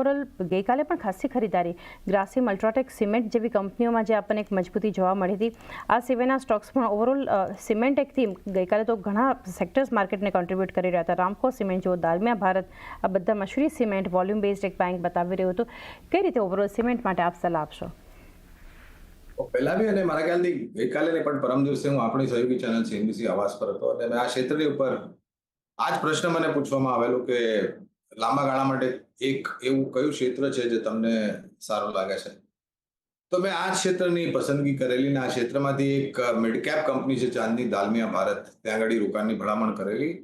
Overall ગઈકાલે પણ ખાસી ખરીદારી ગ્રાસિમ, અલ્ટ્રાટેક, સિમેન્ટ જેવી કંપનીઓમાં જે આપણને એક મજબૂતી જોવા મળી હતી. આ સિવાયના સ્ટોક્સ પણ ઓવરઓલ સિમેન્ટ એક થીમ ગઈકાલે તો ઘણા સેક્ટર્સ માર્કેટને કોન્ટ્રીબ્યુટ કરી રહ્યા હતા. રામકો સિમેન્ટ જો, દાલમિયા ભારત, આ બધા મશરૂરી સિમેન્ટ વોલ્યુમ બેઝડ એક બેંક બતાવી રહ્યું હતું. કઈ રીતે ઓવરઓલ સિમેન્ટ માટે આપ સલાહ આપશો? પહેલા બી અને મારા ખ્યાલથી ગઈકાલે ને પણ પરમ દિવસે હું આપણી સહયોગી ચેનલ CNBC આવાસ પર હતો અને આ ક્ષેત્રની ઉપર આ જ પ્રશ્ન મને પૂછવામાં આવેલો કે લાંબા ગાળા માટે એક એવું કયું ક્ષેત્ર છે જે તમને સારું લાગે છે. તો મેં આ ક્ષેત્રની પસંદગી કરેલી ને આ ક્ષેત્રમાંથી એક મિડકેપ કંપની છે ચાંદની દાલમિયા ભારત, ત્યાં આગળ રોકાણની ભલામણ કરેલી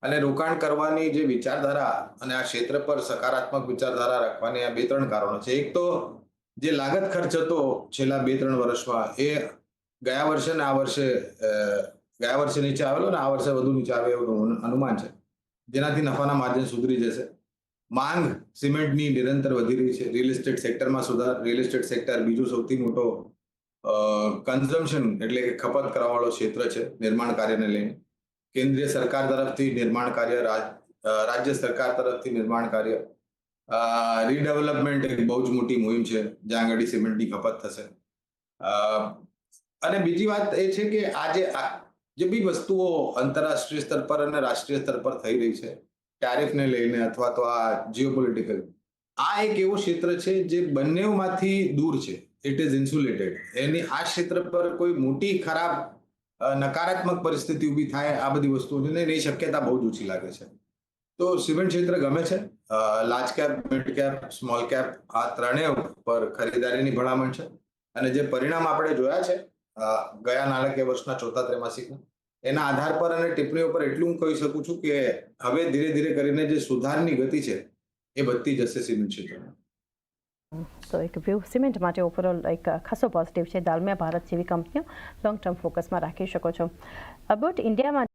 અને રોકાણ કરવાની જે વિચારધારા અને આ ક્ષેત્ર પર સકારાત્મક વિચારધારા રાખવાની આ 2-3 કારણો છે. એક તો જે લાગત ખર્ચ હતો છેલ્લા 2-3 વર્ષમાં એ ગયા વર્ષે ને આ વર્ષે ગયા વર્ષે નીચે આવેલો ને આ વર્ષે વધુ નીચે આવે એવું અનુમાન છે, જેનાથી નફાના માર્જિન સુધરી જશે. માંગ સિમેન્ટની નિરંતર વધી રહી છે. રિયલ એસ્ટેટ સેક્ટરમાં સુધાર. રિયલ એસ્ટેટ સેક્ટર બીજો સૌથી મોટો કન્ઝમ્પશન એટલે કે ખપત કરવાવાળો ક્ષેત્ર છે નિર્માણ કાર્યને લઈને. કેન્દ્રીય સરકાર તરફથી નિર્માણ કાર્ય, રાજ્ય સરકાર તરફથી નિર્માણ કાર્ય, રીડેવલપમેન્ટ એક બહુ જ મોટી મુહિમ છે જ્યાં આગળ સિમેન્ટની ખપત થશે. અને બીજી વાત એ છે કે આજે જે બી વસ્તુઓ આંતરરાષ્ટ્રીય સ્તર પર અને રાષ્ટ્રીય સ્તર પર થઈ રહી છે, ટેરિફને લઈને અથવા તો આ જીઓપોલિટિકલ, આ એક એવું ક્ષેત્ર છે જે બંનેમાંથી દૂર છે. It is insulated. એની આ ક્ષેત્ર પર કોઈ મોટી ખરાબ નકારાત્મક પરિસ્થિતિ ઊભી થાય આ બધી વસ્તુઓની એની શક્યતા બહુ જ ઓછી લાગે છે. તો સિમેન્ટ ક્ષેત્ર ગમે છે. Large cap, mid cap, small cap આ ત્રણેય પર ખરીદારીની ભલામણ છે. અને જે પરિણામ આપણે જોયા છે ગયા નાણાકીય વર્ષના ચોથા ત્રૈમાસિકના, એના આધાર પર અને ટિપ્પણીઓ પર એટલું હું કહી શકું છું કે હવે ધીરે ધીરે કરીને જે સુધારની ગતિ છે એ વધતી જશે સિમેન્ટ ક્ષેત્રમાં. તો એક વ્યૂ સિમેન્ટ માટે ઓવરઓલ એક ખાસો પોઝિટિવ છે. દાલમિયા ભારત જેવી કંપનીઓ લોંગ ટર્મ ફોકસમાં રાખી શકો છો. અબાઉટ ઇન્ડિયામાં